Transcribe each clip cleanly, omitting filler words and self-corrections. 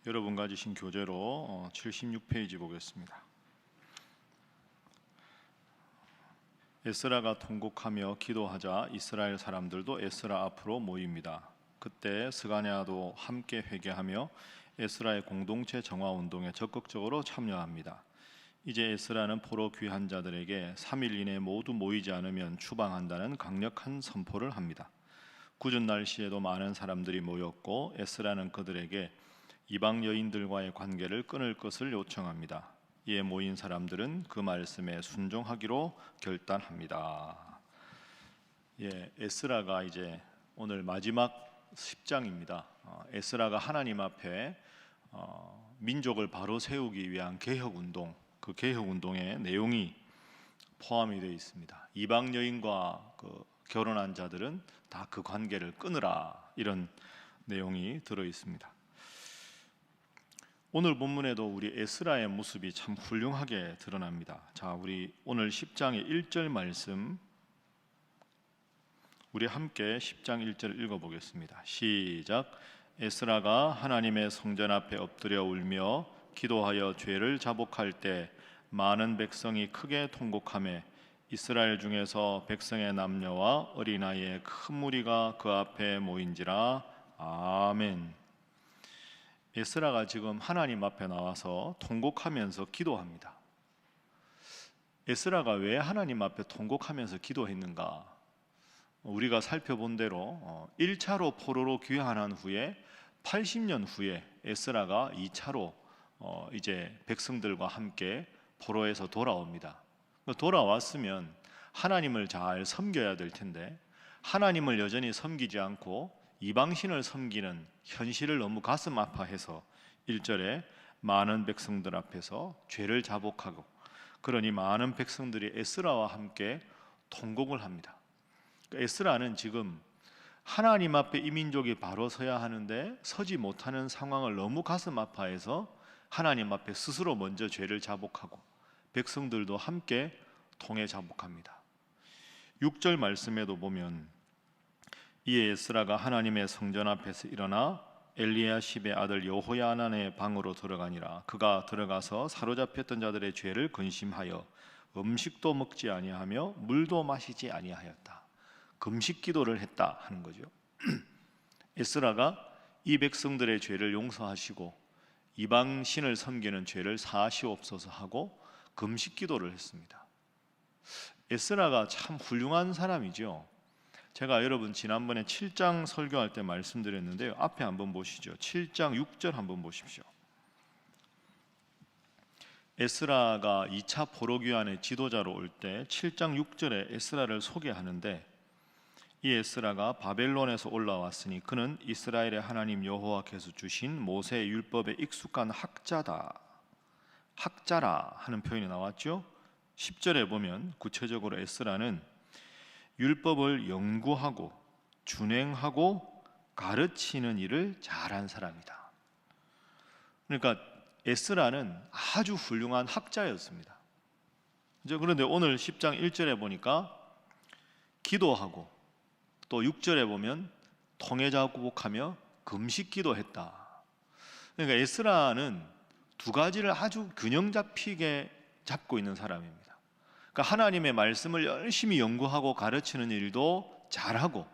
여러분 가지신 교재로 76페이지 보겠습니다. 에스라가 통곡하며 기도하자 이스라엘 사람들도 에스라 앞으로 모입니다. 그때 스가랴도 함께 회개하며 에스라의 공동체 정화운동에 적극적으로 참여합니다. 이제 에스라는 포로 귀한 자들에게 3일 이내 모두 모이지 않으면 추방한다는 강력한 선포를 합니다. 궂은 날씨에도 많은 사람들이 모였고 에스라는 그들에게 이방 여인들과의 관계를 끊을 것을 요청합니다. 이에 모인 사람들은 그 말씀에 순종하기로 결단합니다. 에스라가 이제 오늘 마지막 10장입니다. 에스라가 하나님 앞에 민족을 바로 세우기 위한 개혁운동, 그 개혁운동의 내용이 포함이 되어 있습니다. 이방 여인과 결혼한 자들은 다 그 관계를 끊으라, 이런 내용이 들어 있습니다. 오늘 본문에도 우리 에스라의 모습이 참 훌륭하게 드러납니다. 자, 우리 오늘 10장의 1절 말씀, 우리 함께 10장 1절 읽어보겠습니다. 시작. 에스라가 하나님의 성전 앞에 엎드려 울며 기도하여 죄를 자복할 때 많은 백성이 크게 통곡하며 이스라엘 중에서 백성의 남녀와 어린아이의 큰 무리가 그 앞에 모인지라. 아멘. 에스라가 지금 하나님 앞에 나와서 통곡하면서 기도합니다. 에스라가 왜 하나님 앞에 통곡하면서 기도했는가? 우리가 살펴본 대로 1차로 포로로 귀환한 후에 80년 후에 에스라가 2차로 이제 백성들과 함께 포로에서 돌아옵니다. 돌아왔으면 하나님을 잘 섬겨야 될 텐데 하나님을 여전히 섬기지 않고 이방신을 섬기는 현실을 너무 가슴 아파해서 1절에 많은 백성들 앞에서 죄를 자복하고, 그러니 많은 백성들이 에스라와 함께 통곡을 합니다. 에스라는 지금 하나님 앞에 이 민족이 바로 서야 하는데 서지 못하는 상황을 너무 가슴 아파해서 하나님 앞에 스스로 먼저 죄를 자복하고 백성들도 함께 통해 자복합니다. 6절 말씀에도 보면 이에 에스라가 하나님의 성전 앞에서 일어나 엘리야십의 아들 여호야난의 방으로 들어가니라. 그가 들어가서 사로잡혔던 자들의 죄를 근심하여 음식도 먹지 아니하며 물도 마시지 아니하였다. 금식 기도를 했다 하는 거죠. 에스라가 이 백성들의 죄를 용서하시고 이방 신을 섬기는 죄를 사하시옵소서 하고 금식 기도를 했습니다. 에스라가 참 훌륭한 사람이죠. 제가 여러분 지난번에 7장 설교할 때 말씀드렸는데요, 앞에 한번 보시죠. 7장 6절 한번 보십시오. 에스라가 2차 포로 귀환의 지도자로 올 때 7장 6절에 에스라를 소개하는데, 이 에스라가 바벨론에서 올라왔으니 그는 이스라엘의 하나님 여호와께서 주신 모세의 율법에 익숙한 학자다. 학자라 하는 표현이 나왔죠. 10절에 보면 구체적으로 에스라는 율법을 연구하고 준행하고 가르치는 일을 잘한 사람이다. 그러니까 에스라는 아주 훌륭한 학자였습니다. 그런데 오늘 10장 1절에 보니까 기도하고 또 6절에 보면 통해 자복하며 금식 기도했다. 그러니까 에스라는 두 가지를 아주 균형 잡히게 잡고 있는 사람입니다. 그러니까 하나님의 말씀을 열심히 연구하고 가르치는 일도 잘하고,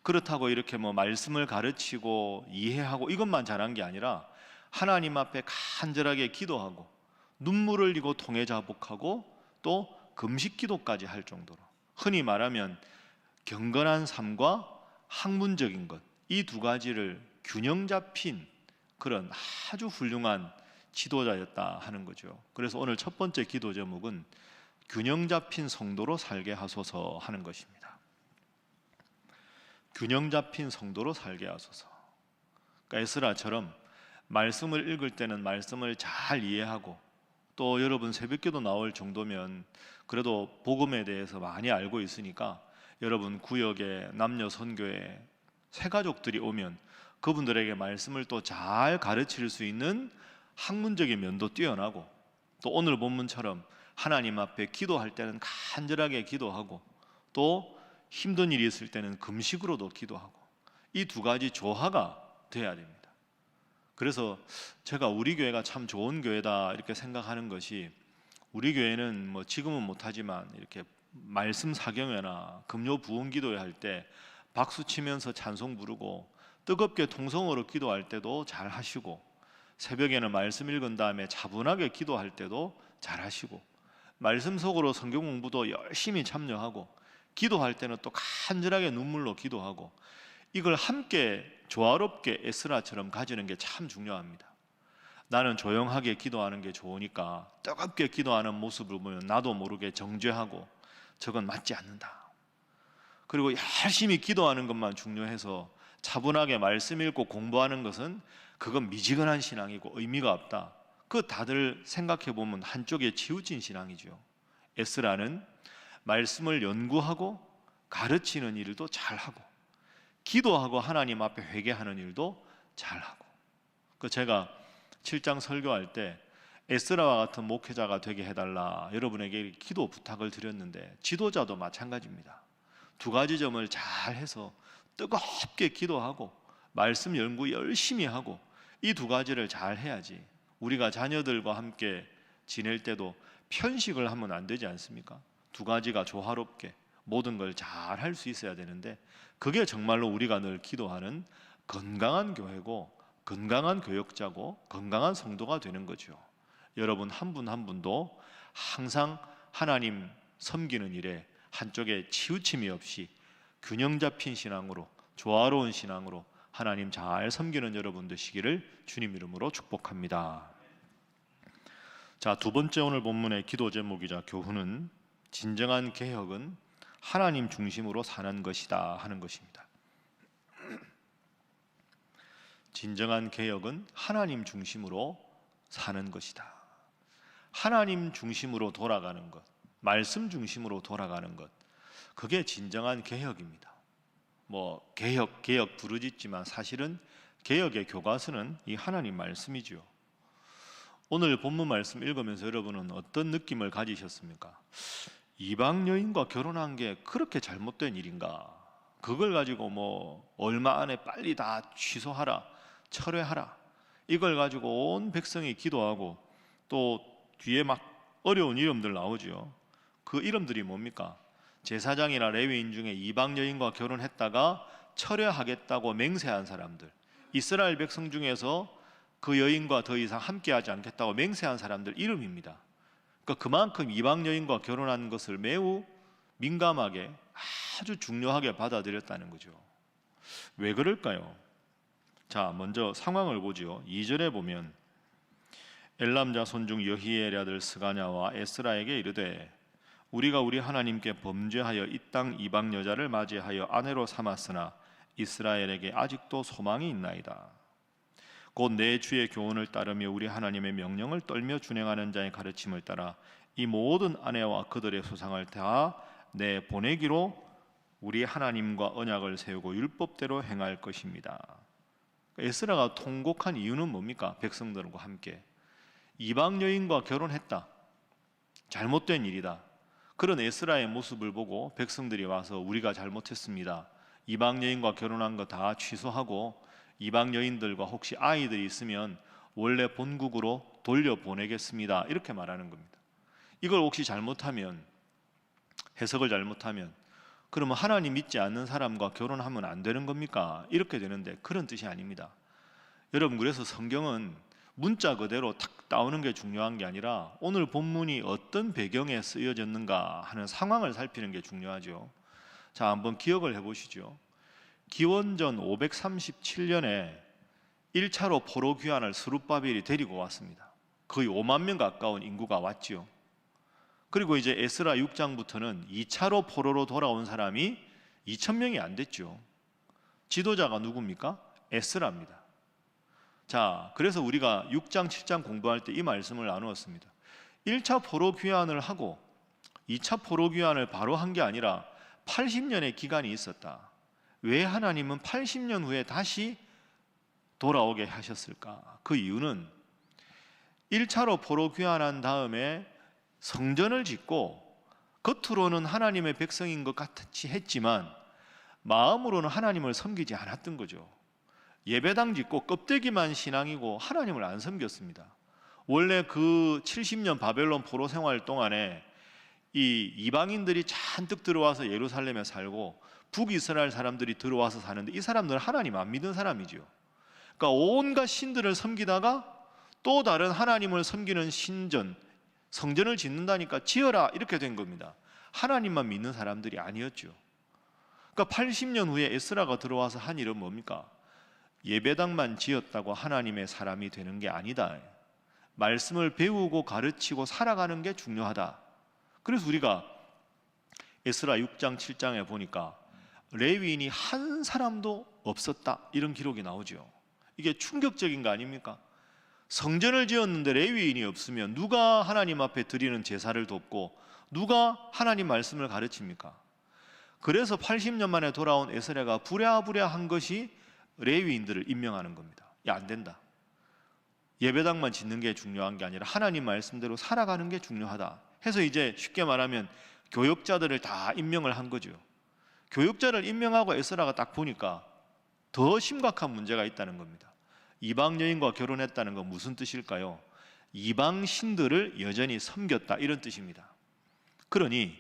그렇다고 이렇게 말씀을 가르치고 이해하고 이것만 잘한 게 아니라 하나님 앞에 간절하게 기도하고 눈물을 흘리고 통해 자복하고 또 금식 기도까지 할 정도로, 흔히 말하면 경건한 삶과 학문적인 것, 이 두 가지를 균형 잡힌 그런 아주 훌륭한 지도자였다 하는 거죠. 그래서 오늘 첫 번째 기도 제목은 균형 잡힌 성도로 살게 하소서 하는 것입니다. 균형 잡힌 성도로 살게 하소서. 그러니까 에스라처럼 말씀을 읽을 때는 말씀을 잘 이해하고, 또 여러분 새벽기도 나올 정도면 그래도 복음에 대해서 많이 알고 있으니까 여러분 구역에 남녀 선교에 새가족들이 오면 그분들에게 말씀을 또 잘 가르칠 수 있는 학문적인 면도 뛰어나고, 또 오늘 본문처럼 하나님 앞에 기도할 때는 간절하게 기도하고, 또 힘든 일이 있을 때는 금식으로도 기도하고, 이 두 가지 조화가 돼야 됩니다. 그래서 제가 우리 교회가 참 좋은 교회다 이렇게 생각하는 것이, 우리 교회는 뭐 지금은 못하지만 이렇게 말씀 사경회나 금요 부흥 기도회 할 때 박수 치면서 찬송 부르고 뜨겁게 통성으로 기도할 때도 잘 하시고, 새벽에는 말씀 읽은 다음에 차분하게 기도할 때도 잘 하시고, 말씀 속으로 성경 공부도 열심히 참여하고, 기도할 때는 또 간절하게 눈물로 기도하고, 이걸 함께 조화롭게 에스라처럼 가지는 게 참 중요합니다. 나는 조용하게 기도하는 게 좋으니까 뜨겁게 기도하는 모습을 보면 나도 모르게 정죄하고 저건 맞지 않는다. 그리고 열심히 기도하는 것만 중요해서 차분하게 말씀 읽고 공부하는 것은 그건 미지근한 신앙이고 의미가 없다. 그 다들 생각해 보면 한쪽에 치우친 신앙이죠. 에스라는 말씀을 연구하고 가르치는 일도 잘하고, 기도하고 하나님 앞에 회개하는 일도 잘하고. 제가 7장 설교할 때 에스라와 같은 목회자가 되게 해달라 여러분에게 기도 부탁을 드렸는데, 지도자도 마찬가지입니다. 두 가지 점을 잘해서 뜨겁게 기도하고 말씀 연구 열심히 하고, 이 두 가지를 잘 해야지 우리가 자녀들과 함께 지낼 때도 편식을 하면 안 되지 않습니까? 두 가지가 조화롭게 모든 걸 잘 할 수 있어야 되는데, 그게 정말로 우리가 늘 기도하는 건강한 교회고 건강한 교역자고 건강한 성도가 되는 거죠. 여러분 한 분 한 분도 항상 하나님 섬기는 일에 한쪽에 치우침이 없이 균형 잡힌 신앙으로, 조화로운 신앙으로 하나님 잘 섬기는 여러분 되시기를 주님 이름으로 축복합니다. 자, 두 번째 오늘 본문의 기도 제목이자 교훈은 진정한 개혁은 하나님 중심으로 사는 것이다 하는 것입니다. 진정한 개혁은 하나님 중심으로 사는 것이다. 하나님 중심으로 돌아가는 것, 말씀 중심으로 돌아가는 것, 그게 진정한 개혁입니다. 뭐 개혁 부르짖지만 사실은 개혁의 교과서는 이 하나님 말씀이죠. 오늘 본문 말씀 읽으면서 여러분은 어떤 느낌을 가지셨습니까? 이방 여인과 결혼한 게 그렇게 잘못된 일인가? 그걸 가지고 뭐 얼마 안에 빨리 다 취소하라, 철회하라, 이걸 가지고 온 백성이 기도하고, 또 뒤에 막 어려운 이름들 나오죠. 그 이름들이 뭡니까? 제사장이나 레위인 중에 이방 여인과 결혼했다가 철회하겠다고 맹세한 사람들, 이스라엘 백성 중에서 그 여인과 더 이상 함께하지 않겠다고 맹세한 사람들 이름입니다. 그러니까 그만큼 이방 여인과 결혼한 것을 매우 민감하게, 아주 중요하게 받아들였다는 거죠. 왜 그럴까요? 자, 먼저 상황을 보죠. 2절에 보면 엘람 자손 중 여히엘의 아들 스가냐와 에스라에게 이르되 우리가 우리 하나님께 범죄하여 이 땅 이방 여자를 맞이하여 아내로 삼았으나 이스라엘에게 아직도 소망이 있나이다. 곧 내 주의 교훈을 따르며 우리 하나님의 명령을 떨며 준행하는 자의 가르침을 따라 이 모든 아내와 그들의 소상을 다 내 보내기로 우리 하나님과 언약을 세우고 율법대로 행할 것입니다. 에스라가 통곡한 이유는 뭡니까? 백성들과 함께 이방 여인과 결혼했다, 잘못된 일이다. 그런 에스라의 모습을 보고 백성들이 와서 우리가 잘못했습니다, 이방 여인과 결혼한 거 다 취소하고 이방 여인들과 혹시 아이들이 있으면 원래 본국으로 돌려보내겠습니다, 이렇게 말하는 겁니다. 이걸 혹시 잘못하면, 해석을 잘못하면, 그러면 하나님 믿지 않는 사람과 결혼하면 안 되는 겁니까? 이렇게 되는데 그런 뜻이 아닙니다. 여러분, 그래서 성경은 문자 그대로 탁 나오는 게 중요한 게 아니라 오늘 본문이 어떤 배경에 쓰여졌는가 하는 상황을 살피는 게 중요하죠. 자, 한번 기억을 해보시죠. 기원전 537년에 1차로 포로 귀환을 스룹바벨이 데리고 왔습니다. 거의 5만 명 가까운 인구가 왔죠. 그리고 이제 에스라 6장부터는 2차로 포로로 돌아온 사람이 2,000명이 안 됐죠. 지도자가 누굽니까? 에스라입니다. 자, 그래서 우리가 6장, 7장 공부할 때 이 말씀을 나누었습니다. 1차 포로 귀환을 하고 2차 포로 귀환을 바로 한 게 아니라 80년의 기간이 있었다. 왜 하나님은 80년 후에 다시 돌아오게 하셨을까? 그 이유는 1차로 포로 귀환한 다음에 성전을 짓고 겉으로는 하나님의 백성인 것 같이 했지만 마음으로는 하나님을 섬기지 않았던 거죠. 예배당 짓고 껍데기만 신앙이고 하나님을 안 섬겼습니다. 원래 그 70년 바벨론 포로 생활 동안에 이 이방인들이 잔뜩 들어와서 예루살렘에 살고 북이스라엘 사람들이 들어와서 사는데 이 사람들은 하나님 안 믿는 사람이죠. 그러니까 온갖 신들을 섬기다가 또 다른 하나님을 섬기는 신전, 성전을 짓는다니까 지어라 이렇게 된 겁니다. 하나님만 믿는 사람들이 아니었죠. 그러니까 80년 후에 에스라가 들어와서 한 일은 뭡니까? 예배당만 지었다고 하나님의 사람이 되는 게 아니다. 말씀을 배우고 가르치고 살아가는 게 중요하다. 그래서 우리가 에스라 6장 7장에 보니까 레위인이 한 사람도 없었다 이런 기록이 나오죠. 이게 충격적인 거 아닙니까? 성전을 지었는데 레위인이 없으면 누가 하나님 앞에 드리는 제사를 돕고 누가 하나님 말씀을 가르칩니까? 그래서 80년 만에 돌아온 에스라가 부랴부랴 한 것이 레위인들을 임명하는 겁니다. 야, 안 된다. 예배당만 짓는 게 중요한 게 아니라 하나님 말씀대로 살아가는 게 중요하다 해서 이제 쉽게 말하면 교역자들을 다 임명을 한 거죠. 교역자를 임명하고 에스라가 딱 보니까 더 심각한 문제가 있다는 겁니다. 이방 여인과 결혼했다는 건 무슨 뜻일까요? 이방 신들을 여전히 섬겼다 이런 뜻입니다. 그러니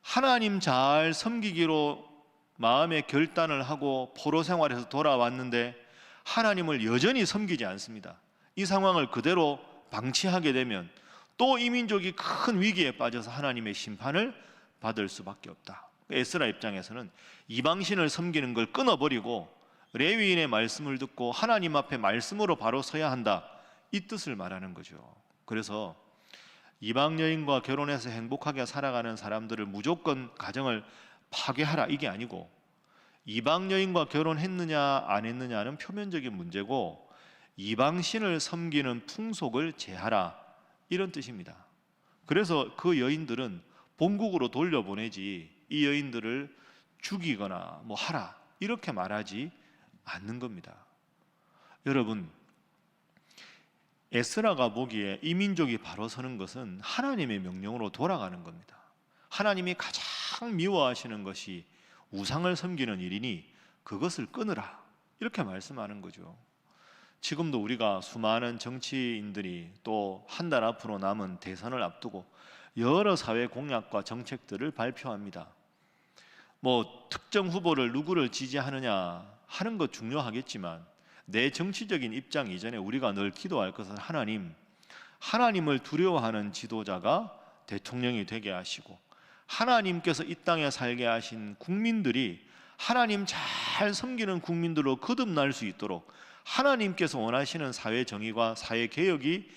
하나님 잘 섬기기로 마음의 결단을 하고 포로 생활에서 돌아왔는데 하나님을 여전히 섬기지 않습니다. 이 상황을 그대로 방치하게 되면 또 이 민족이 큰 위기에 빠져서 하나님의 심판을 받을 수밖에 없다. 에스라 입장에서는 이방신을 섬기는 걸 끊어버리고 레위인의 말씀을 듣고 하나님 앞에 말씀으로 바로 서야 한다 이 뜻을 말하는 거죠. 그래서 이방 여인과 결혼해서 행복하게 살아가는 사람들을 무조건 가정을 파괴하라 이게 아니고 이방 여인과 결혼했느냐 안 했느냐는 표면적인 문제고 이방 신을 섬기는 풍속을 제하라 이런 뜻입니다. 그래서 그 여인들은 본국으로 돌려보내지 이 여인들을 죽이거나 뭐 하라 이렇게 말하지 않는 겁니다. 여러분, 에스라가 보기에 이 민족이 바로 서는 것은 하나님의 명령으로 돌아가는 겁니다. 하나님이 가장 미워하시는 것이 우상을 섬기는 일이니 그것을 끊으라 이렇게 말씀하는 거죠. 지금도 우리가 수많은 정치인들이 또 한 달 앞으로 남은 대선을 앞두고 여러 사회 공약과 정책들을 발표합니다. 뭐 특정 후보를 누구를 지지하느냐 하는 것 중요하겠지만 내 정치적인 입장 이전에 우리가 늘 기도할 것은 하나님을 두려워하는 지도자가 대통령이 되게 하시고 하나님께서 이 땅에 살게 하신 국민들이 하나님 잘 섬기는 국민들로 거듭날 수 있도록 하나님께서 원하시는 사회 정의와 사회 개혁이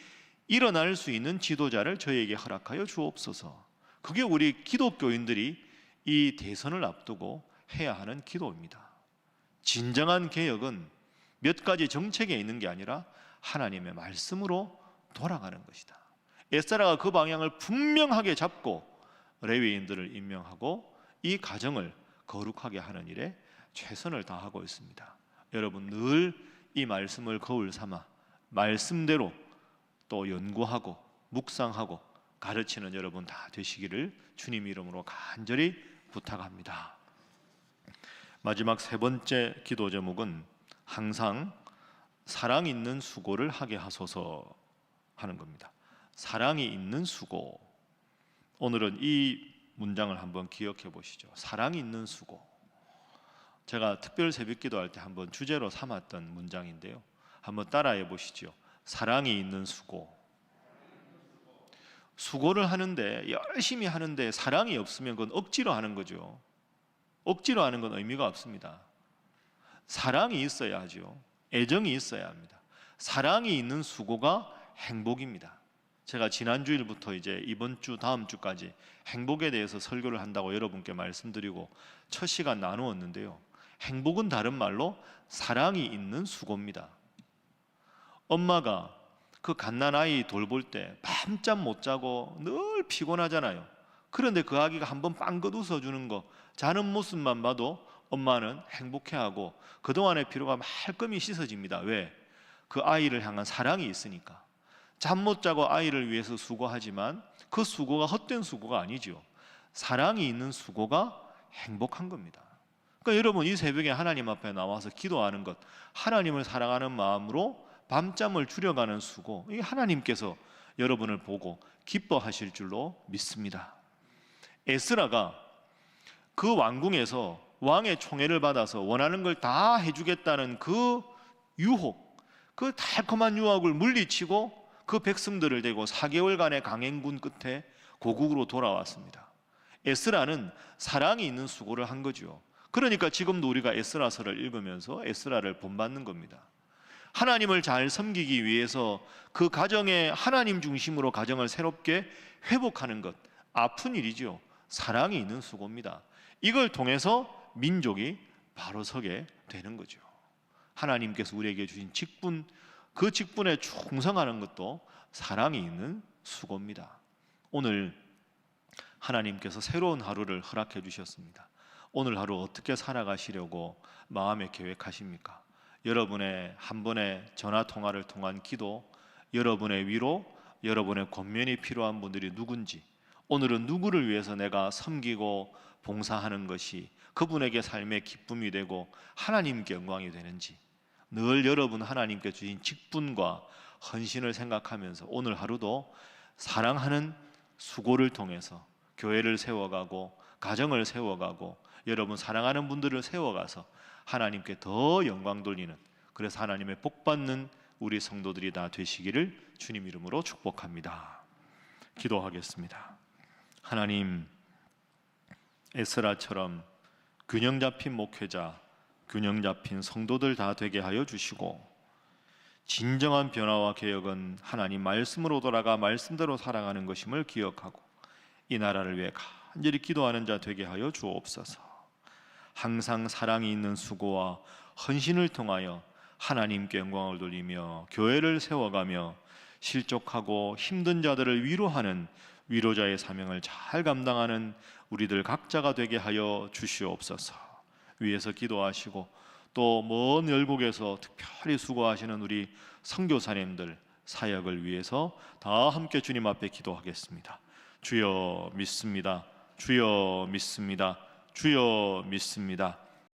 일어날 수 있는 지도자를 저에게 허락하여 주옵소서. 그게 우리 기독교인들이 이 대선을 앞두고 해야 하는 기도입니다. 진정한 개혁은 몇 가지 정책에 있는 게 아니라 하나님의 말씀으로 돌아가는 것이다. 에스라가 그 방향을 분명하게 잡고 레위인들을 임명하고 이 가정을 거룩하게 하는 일에 최선을 다하고 있습니다. 여러분 늘 이 말씀을 거울 삼아 말씀대로 또 연구하고 묵상하고 가르치는 여러분 다 되시기를 주님 이름으로 간절히 부탁합니다. 마지막 세 번째 기도 제목은 항상 사랑 있는 수고를 하게 하소서 하는 겁니다. 사랑이 있는 수고. 오늘은 이 문장을 한번 기억해 보시죠. 사랑이 있는 수고. 제가 특별 새벽 기도할 때 한번 주제로 삼았던 문장인데요. 한번 따라해 보시죠. 사랑이 있는 수고. 수고를 하는데 열심히 하는데 사랑이 없으면 그건 억지로 하는 거죠. 억지로 하는 건 의미가 없습니다. 사랑이 있어야 하죠. 애정이 있어야 합니다. 사랑이 있는 수고가 행복입니다. 제가 지난 주일부터 이제 이번 주 다음 주까지 행복에 대해서 설교를 한다고 여러분께 말씀드리고 첫 시간 나누었는데요. 행복은 다른 말로 사랑이 있는 수고입니다. 엄마가 그 갓난아이 돌볼 때 밤잠 못 자고 늘 피곤하잖아요. 그런데 그 아기가 한번 빵긋 웃어주는 거, 자는 모습만 봐도 엄마는 행복해하고 그동안의 피로가 말끔히 씻어집니다. 왜? 그 아이를 향한 사랑이 있으니까. 잠 못 자고 아이를 위해서 수고하지만 그 수고가 헛된 수고가 아니죠. 사랑이 있는 수고가 행복한 겁니다. 그러니까 여러분 이 새벽에 하나님 앞에 나와서 기도하는 것, 하나님을 사랑하는 마음으로 밤잠을 줄여가는 수고, 이 하나님께서 여러분을 보고 기뻐하실 줄로 믿습니다. 에스라가 그 왕궁에서 왕의 총애를 받아서 원하는 걸 다 해주겠다는 그 유혹, 그 달콤한 유혹을 물리치고 그 백성들을 대고 4개월간의 강행군 끝에 고국으로 돌아왔습니다. 에스라는 사랑이 있는 수고를 한 거죠. 그러니까 지금도 우리가 에스라서를 읽으면서 에스라를 본받는 겁니다. 하나님을 잘 섬기기 위해서 그 가정에 하나님 중심으로 가정을 새롭게 회복하는 것, 아픈 일이죠. 사랑이 있는 수고입니다. 이걸 통해서 민족이 바로 서게 되는 거죠. 하나님께서 우리에게 주신 직분, 그 직분에 충성하는 것도 사랑이 있는 수고입니다. 오늘 하나님께서 새로운 하루를 허락해 주셨습니다. 오늘 하루 어떻게 살아가시려고 마음에 계획하십니까? 여러분의 한 번의 전화 통화를 통한 기도, 여러분의 위로, 여러분의 권면이 필요한 분들이 누군지, 오늘은 누구를 위해서 내가 섬기고 봉사하는 것이 그분에게 삶의 기쁨이 되고 하나님께 영광이 되는지, 늘 여러분 하나님께 주신 직분과 헌신을 생각하면서 오늘 하루도 사랑하는 수고를 통해서 교회를 세워가고 가정을 세워가고 여러분 사랑하는 분들을 세워가서 하나님께 더 영광 돌리는, 그래서 하나님의 복받는 우리 성도들이 다 되시기를 주님 이름으로 축복합니다. 기도하겠습니다. 하나님, 에스라처럼 균형 잡힌 목회자, 균형 잡힌 성도들 다 되게 하여 주시고, 진정한 변화와 개혁은 하나님 말씀으로 돌아가 말씀대로 살아가는 것임을 기억하고 이 나라를 위해 간절히 기도하는 자 되게 하여 주옵소서. 항상 사랑이 있는 수고와 헌신을 통하여 하나님께 영광을 돌리며 교회를 세워가며 실족하고 힘든 자들을 위로하는 위로자의 사명을 잘 감당하는 우리들 각자가 되게 하여 주시옵소서. 위에서 기도하시고 또 먼 열국에서 특별히 수고하시는 우리 선교사님들 사역을 위해서 다 함께 주님 앞에 기도하겠습니다. 주여 믿습니다. 주여 믿습니다. 주여 믿습니다.